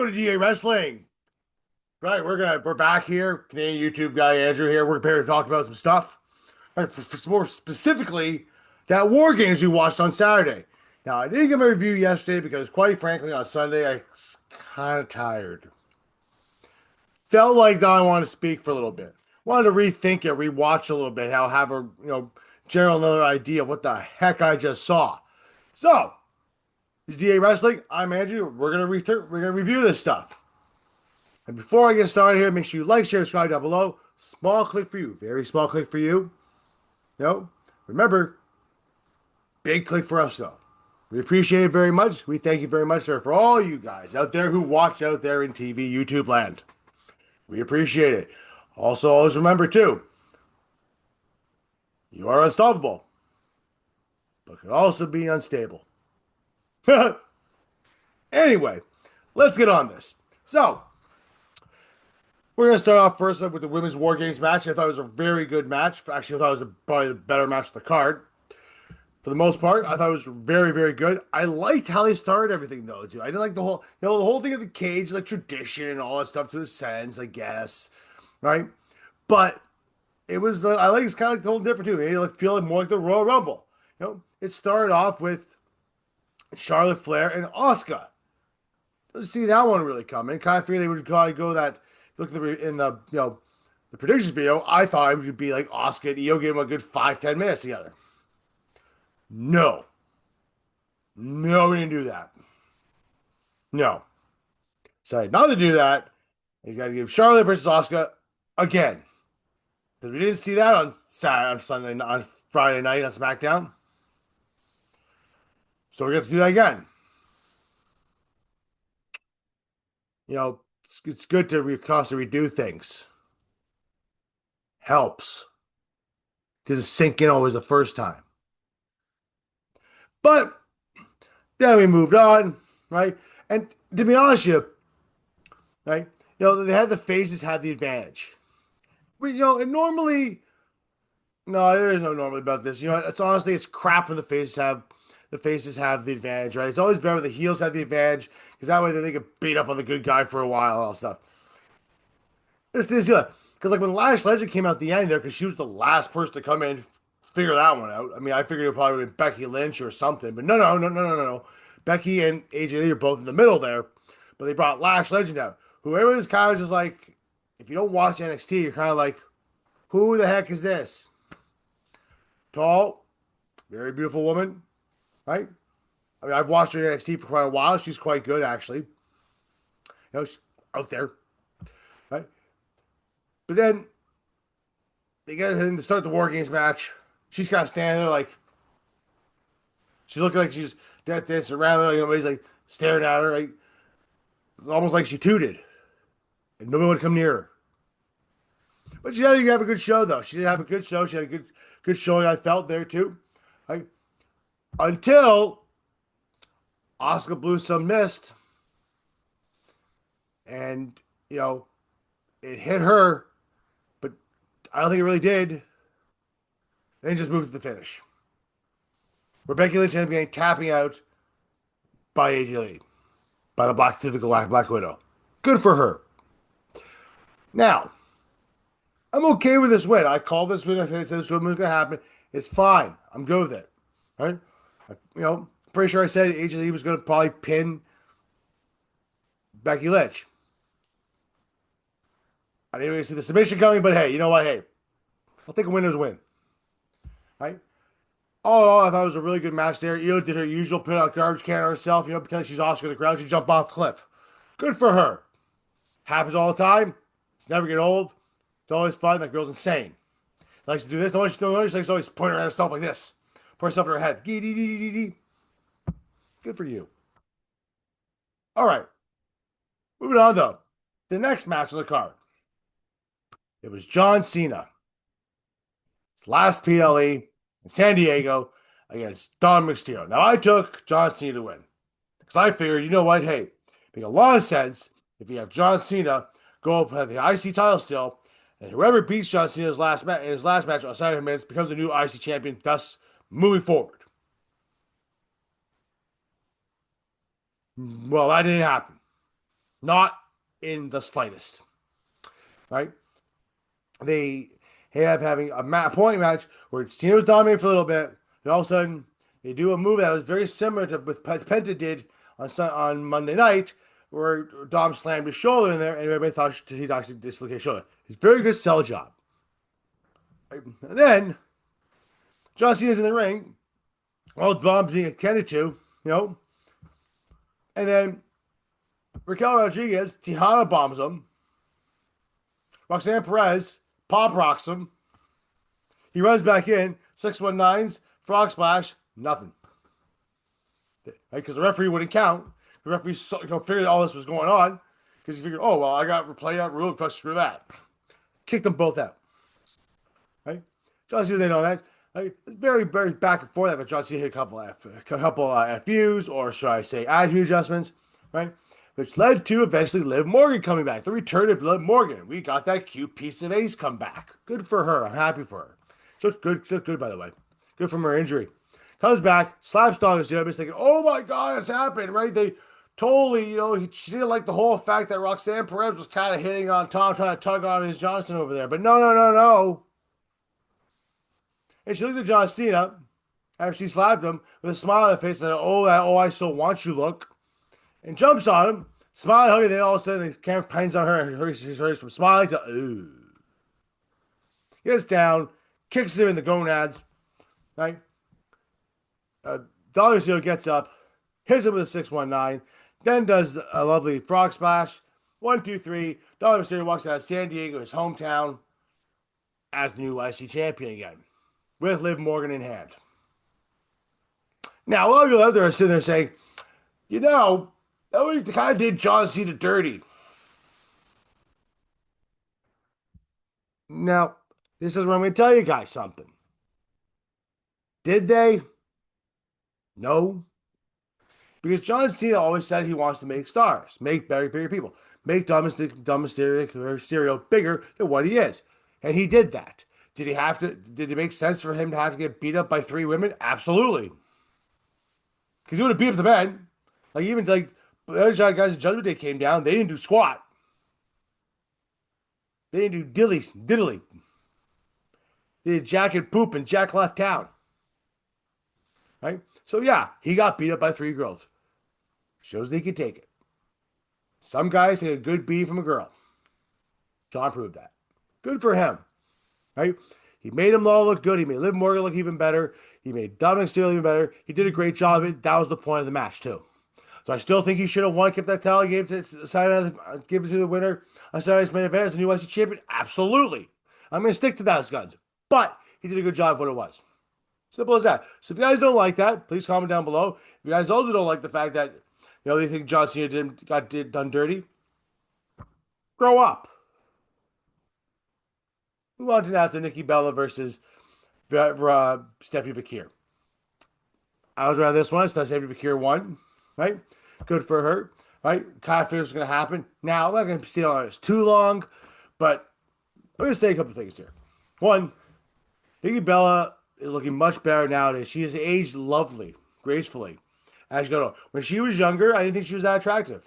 welcome to DA Wrestling. Right, we're back here. Canadian YouTube guy Andrew here. We're prepared to talk about some stuff. Right, more specifically, that War Games we watched on Saturday. Now, I didn't get my review yesterday because, quite frankly, on Sunday I was kind of tired. Felt like I wanted to speak for a little bit. Wanted to rethink it, rewatch a little bit, how have a general another idea of what the heck I just saw. So, this is DA Wrestling. I'm Andrew. We're gonna review this stuff. And before I get started here, make sure you like, share, subscribe down below. Small click for you. Very small click for you. Remember, big click for us though. We appreciate it very much. We thank you very much, sir, for all you guys out there who watch out there in TV, YouTube land. We appreciate it. Also, always remember too, you are unstoppable, but can also be unstable. Anyway, let's get on this. So, we're going to start off first with the women's War Games match. I thought it was a very good match. Actually, I thought it was probably the better match of the card. For the most part, I thought it was very, very good. I liked how they started everything, though, too. I didn't like the whole thing of the cage, like tradition, all that stuff to the sense, I guess, right? But it was, I like it's kind of like the whole different too. It feel like more like the Royal Rumble. It started off with Charlotte Flair and Asuka. Let's see that one really coming. Kind of figured they would probably go that. Look at in the the predictions video. I thought it would be like Asuka and Io give them a good 5-10 minutes together. No, no, we didn't do that. No, decided not to do that. You got to give Charlotte versus Asuka again because we didn't see that on Saturday, on Sunday, on Friday night on SmackDown. So we got to do that again. It's good to constantly redo things. Helps. Doesn't sink in always the first time. But then we moved on, right? And to be honest with you, right? They had the faces have the advantage. And normally, no, there is no normally about this. It's honestly it's crap when the faces have the advantage, right? It's always better when the heels have the advantage because that way they can beat up on the good guy for a while and all that stuff. It's good because like when Lash Legend came out at the end there, because she was the last person to come in, figure that one out. I mean, I figured it would probably be Becky Lynch or something, but no. Becky and AJ Lee are both in the middle there, but they brought Lash Legend out. Whoever is kind of just like, if you don't watch NXT, you're kind of like, who the heck is this? Tall, very beautiful woman, right? I mean, I've watched her in NXT for quite a while. She's quite good, actually. She's out there, right? But then they get in to start the War Games match. She's kind of standing there like, she's looking like she's dancing around her. Everybody's like staring at her. Like, it's almost like she tooted. And nobody would come near her. But she did have a good show, though. She did have a good show. She had a good showing, I felt, there, too. Like, until Asuka blew some mist. And, it hit her. But I don't think it really did. Then just moved to the finish. Where Becky Lynch ended up getting tapping out by AJ Lee. By the Black Widow. Good for her. Now, I'm okay with this win. I called this win. I said this win was going to happen. It's fine. I'm good with it. Right? Pretty sure I said AJ Lee was going to probably pin Becky Lynch. I didn't really see the submission coming, but hey, you know what? Hey, I'll take a winner's win. Right? All in all, I thought it was a really good match there. Io did her usual put out garbage can on herself. Pretend she's Oscar the Grouch. She jumped off a cliff. Good for her. Happens all the time. It's never get old. It's always fun. That girl's insane. Likes to do this. She likes to always point around herself like this. Put herself in her head. Good for you. All right. Moving on, though. The next match on the card. It was John Cena. His last PLE in San Diego against Don Mysterio. Now, I took John Cena to win. Because I figured, you know what? Hey, it makes a lot of sense if you have John Cena go up with the IC title still, and whoever beats John Cena in his last match on Saturday minutes becomes the new IC champion, thus moving forward. Well, that didn't happen. Not in the slightest. Right? They end up having a point match where Cena was dominating for a little bit, and all of a sudden they do a move that was very similar to what Penta did on Monday night, where Dom slammed his shoulder in there, and everybody thought he'd actually dislocated his shoulder. It's a very good sell job. And then John Cena's in the ring, all Dom's being attended to, and then Raquel Rodriguez, Tejana bombs him. Roxanne Perez pop rocks him. He runs back in, 619s, frog splash, nothing. Because the referee wouldn't count. The referee figured all this was going on because he figured, oh, well, I got play out rule, plus screw that. Kicked them both out. Right? John Cena didn't know that. Right? It's very, very back and forth. But John Cena hit a couple FUs, or should I say attitude adjustments, right? Which led to eventually Liv Morgan coming back. The return of Liv Morgan. We got that cute piece of ace come back. Good for her. I'm happy for her. She looked good, by the way. Good from her injury. Comes back, slaps Donna Ciampa, thinking, oh my God, it's happened, right? They totally, she didn't like the whole fact that Roxanne Perez was kind of hitting on Tom, trying to tug on his Johnson over there. But no, no, no, no. And she looked at John Cena after she slapped him with a smile on her face and said, oh, I so want you look. And jumps on him, smiling, hugging, then all of a sudden the camera pans on her and hurries from smiling to, ooh. Gets down, kicks him in the gonads, right? Donna Ciampa gets up, hits him with a 619, then does a lovely frog splash. 1, 2, 3. Donna Ciampa walks out of San Diego, his hometown, as the new IC champion again, with Liv Morgan in hand. Now, a lot of people out there are sitting there saying, that was kind of did John Cena dirty. Now, this is where I'm going to tell you guys something. Did they? No. Because John Cena always said he wants to make stars, make bigger people, make Mysterio bigger than what he is. And he did that. Did it make sense for him to have to get beat up by 3 women? Absolutely. Because he would have beat up the men. The other guys at Judgment Day came down, they didn't do squat. They didn't do diddly. They did Jack and poop and Jack left town. Right? So yeah, he got beat up by 3 girls. Shows that he could take it. Some guys take a good beating from a girl. John proved that. Good for him. Right? He made them all look good. He made Liv Morgan look even better. He made Dominic Mysterio even better. He did a great job of it. That was the point of the match, too. So I still think he should have won, kept that title, gave it to the winner on Saturday's main event as the new IC champion. Absolutely. I'm going to stick to those guns. But he did a good job of what it was. Simple as that. So if you guys don't like that, please comment down below. If you guys also don't like the fact that they think John Cena got done dirty, grow up. Move on to now to Nikki Bella versus Stephanie VAQUER. I was around this one. Stephanie VAQUER won, right? Good for her, right? Kind of figured was going to happen. Now, I'm not going to stay on this too long, but I'm going to say a couple things here. One, Nikki Bella is looking much better nowadays. She has aged lovely, gracefully. As you go, when she was younger, I didn't think she was that attractive.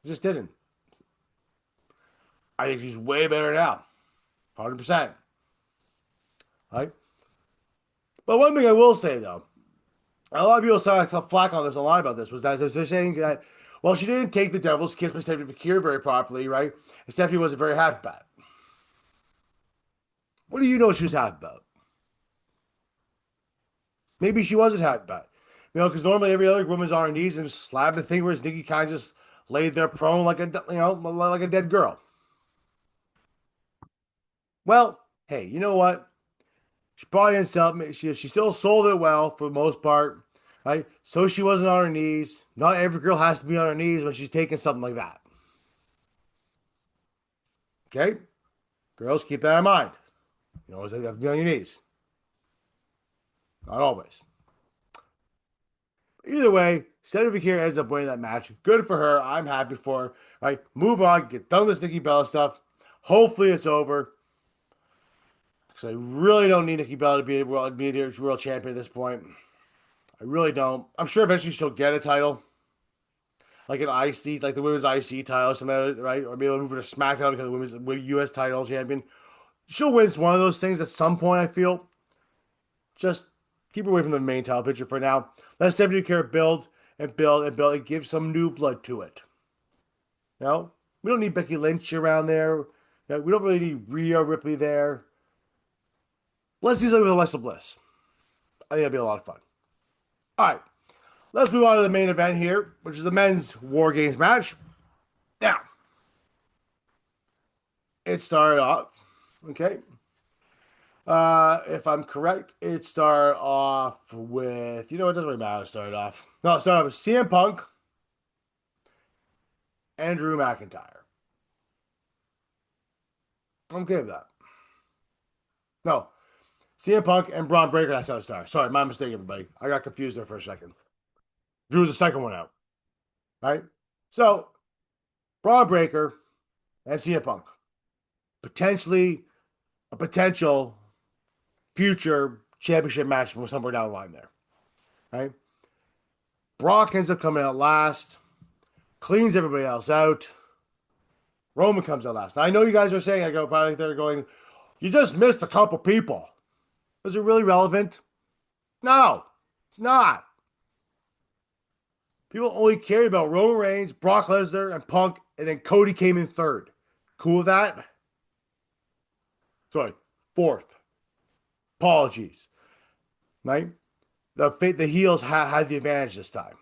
I just didn't. I think she's way better now. 100%. Right? But one thing I will say, though, a lot of people saw flack on this online about this, was that they're saying that, well, she didn't take the devil's kiss by Stephanie VAQUER very properly, right? And Stephanie wasn't very happy about it. What do you know she was happy about? Maybe she wasn't happy about it. Because normally every other woman's on her knees and just slap the thing, whereas Nikki kind of just laid there prone like a dead girl. Well, hey, you know what? She probably didn't sell it. She still sold it well for the most part, right? So she wasn't on her knees. Not every girl has to be on her knees when she's taking something like that. Okay? Girls, keep that in mind. You always have to be on your knees. Not always. Either way, Stephanie VAQUER ends up winning that match. Good for her. I'm happy for her. Right? Move on. Get done with this Nikki Bella stuff. Hopefully it's over. Because I really don't need Nikki Bella to be a world champion at this point. I really don't. I'm sure eventually she'll get a title. like an IC, like the women's IC title, or something, right? Or maybe they'll move her to SmackDown because the women's U.S. title champion. She'll win one of those things at some point. I feel just keep her away from the main title picture for now. Let 70 care build and build and build and give some new blood to it. You know, we don't need Becky Lynch around there. We don't really need Rhea Ripley there. Let's do something with Alexa Bliss. I think that'd be a lot of fun. All right, let's move on to the main event here, which is the men's War Games match. Now, it started off, okay. If I'm correct, it started off with, it doesn't really matter. It started off. No, it started off with CM Punk and Drew McIntyre. I'm okay with that. No, CM Punk and Braun Breaker, that's how it started. Sorry, my mistake, everybody. I got confused there for a second. Drew's the second one out, right? So, Braun Breaker and CM Punk. Potentially a potential future championship match from somewhere down the line there, right? Brock ends up coming out last, cleans everybody else out. Roman comes out last. Now, I know you guys are saying, I go, probably they're going, you just missed a couple people. Was it really relevant? No, it's not. People only cared about Roman Reigns, Brock Lesnar, and Punk, and then Cody came in third. Cool with that? Sorry, fourth. Apologies. Right? The heels had the advantage this time.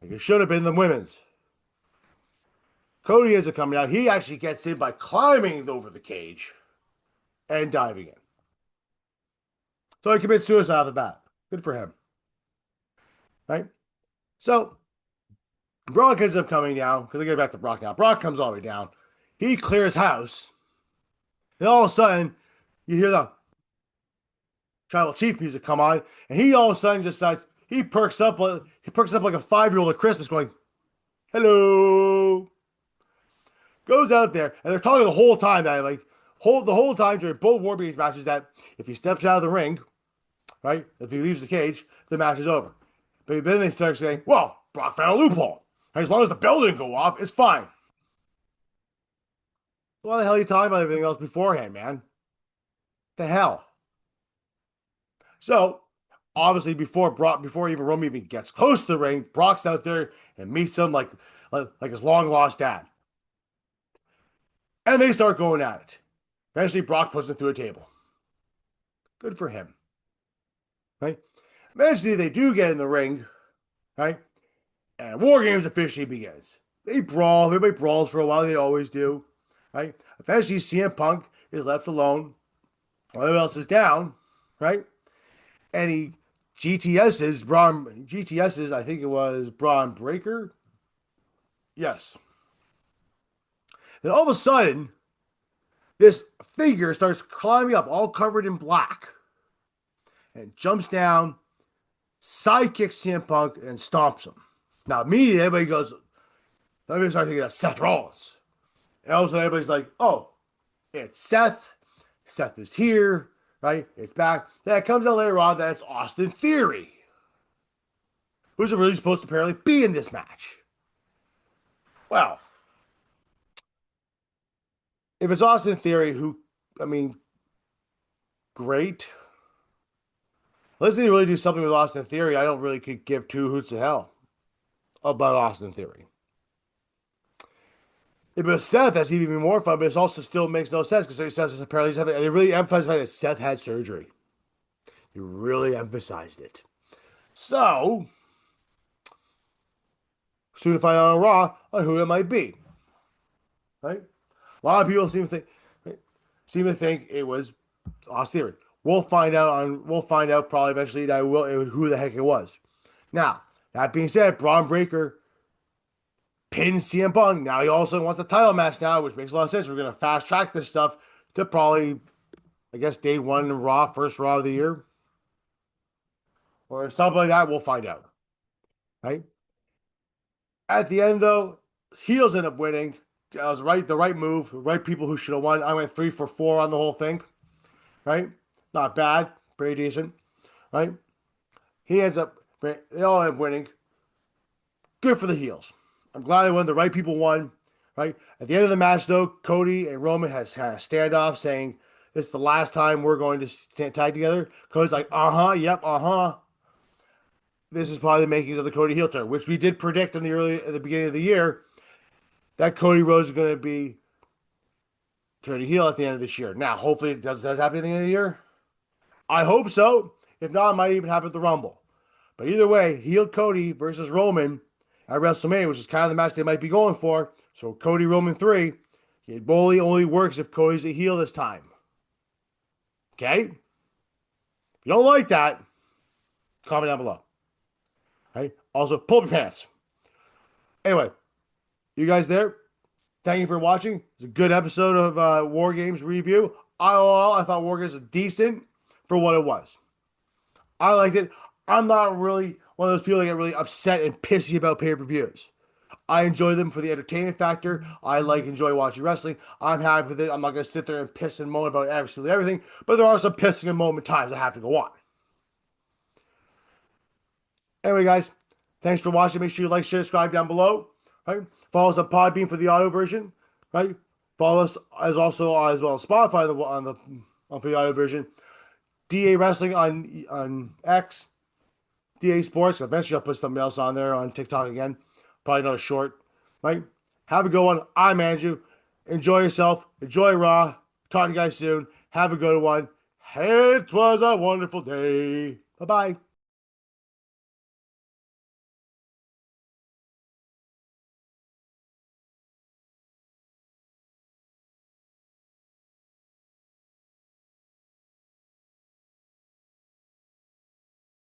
Like it should have been the women's. Cody isn't coming out. He actually gets in by climbing over the cage and diving in. So he commits suicide off the bat. Good for him. Right? So Brock ends up coming down, because I get back to Brock now. Brock comes all the way down. He clears house. And all of a sudden, you hear the tribal chief music come on, and he all of a sudden just decides he perks up like a 5-year-old at Christmas, going, "Hello." Goes out there, and they're talking the whole time that the whole time during both War Games matches that if he steps out of the ring, right, if he leaves the cage, the match is over. But then they start saying, "Well, Brock found a loophole. As long as the bell didn't go off, it's fine." Why the hell are you talking about everything else beforehand, man? The hell. So, obviously, before even Roman even gets close to the ring, Brock's out there and meets him like his long lost dad, and they start going at it. Eventually, Brock puts him through a table. Good for him, right? Eventually, they do get in the ring, right? And War Games officially begins. They brawl. Everybody brawls for a while. They always do, right? Eventually, CM Punk is left alone. Everyone else is down, right? And he GTS's, I think it was Braun Breaker. Yes. Then all of a sudden, this figure starts climbing up, all covered in black, and jumps down, sidekicks CM Punk, and stomps him. Now, immediately, everybody starts thinking that's Seth Rollins. And all of a sudden, everybody's like, oh, it's Seth. Seth is here, right? It's back. Then it comes out later on that it's Austin Theory, who's really supposed to apparently be in this match. Well, if it's Austin Theory, great. Unless they really do something with Austin Theory, I don't really could give two hoots of hell about Austin Theory. If it was Seth, that's even more fun, but it also still makes no sense because Seth apparently they really emphasized that Seth had surgery. They really emphasized it. So, soon to find out on Raw on who it might be. Right? A lot of people seem to think it was Austin Theory. We'll find out probably eventually who the heck it was. Now, that being said, Braun Breaker pins CM Punk. Now he also wants a title match now, which makes a lot of sense. We're going to fast track this stuff to probably, I guess, day one in Raw, first Raw of the year. Or something like that. We'll find out. Right? At the end, though, heels end up winning. That was the right move. Right people who should have won. I went 3 for 4 on the whole thing. Right? Not bad. Pretty decent. Right? They all end up winning. Good for the heels. I'm glad they won. The right people won. Right at the end of the match, though, Cody and Roman has had a standoff, saying this is the last time we're going to tag together. Cody's like, yep, This is probably the makings of the Cody heel turn, which we did predict at the beginning of the year that Cody Rhodes is going to be turning heel at the end of this year. Now, hopefully, it does happen at the end of the year. I hope so. If not, it might even happen at the Rumble. But either way, heel Cody versus Roman at WrestleMania, which is kind of the match they might be going for. So Cody Roman 3, it only works if Cody's a heel this time. Okay? If you don't like that, comment down below. Right? Also, pull up your pants. Anyway, you guys there? Thank you for watching. It's a good episode of War Games review. I thought War Games was decent for what it was. I liked it. I'm not really one of those people that get really upset and pissy about pay-per-views. I enjoy them for the entertainment factor. I enjoy watching wrestling. I'm happy with it. I'm not going to sit there and piss and moan about absolutely everything, but there are some pissing and moaning times that have to go on. Anyway, guys, thanks for watching. Make sure you like, share, subscribe down below. Right? Follow us on Podbean for the audio version. Right? Follow us as well as Spotify for the audio version. DA Wrestling on X. DA Sports. Eventually, I'll put something else on there on TikTok again. Probably another short. Right? Have a good one. I'm Andrew. Enjoy yourself. Enjoy Raw. Talk to you guys soon. Have a good one. It was a wonderful day. Bye-bye.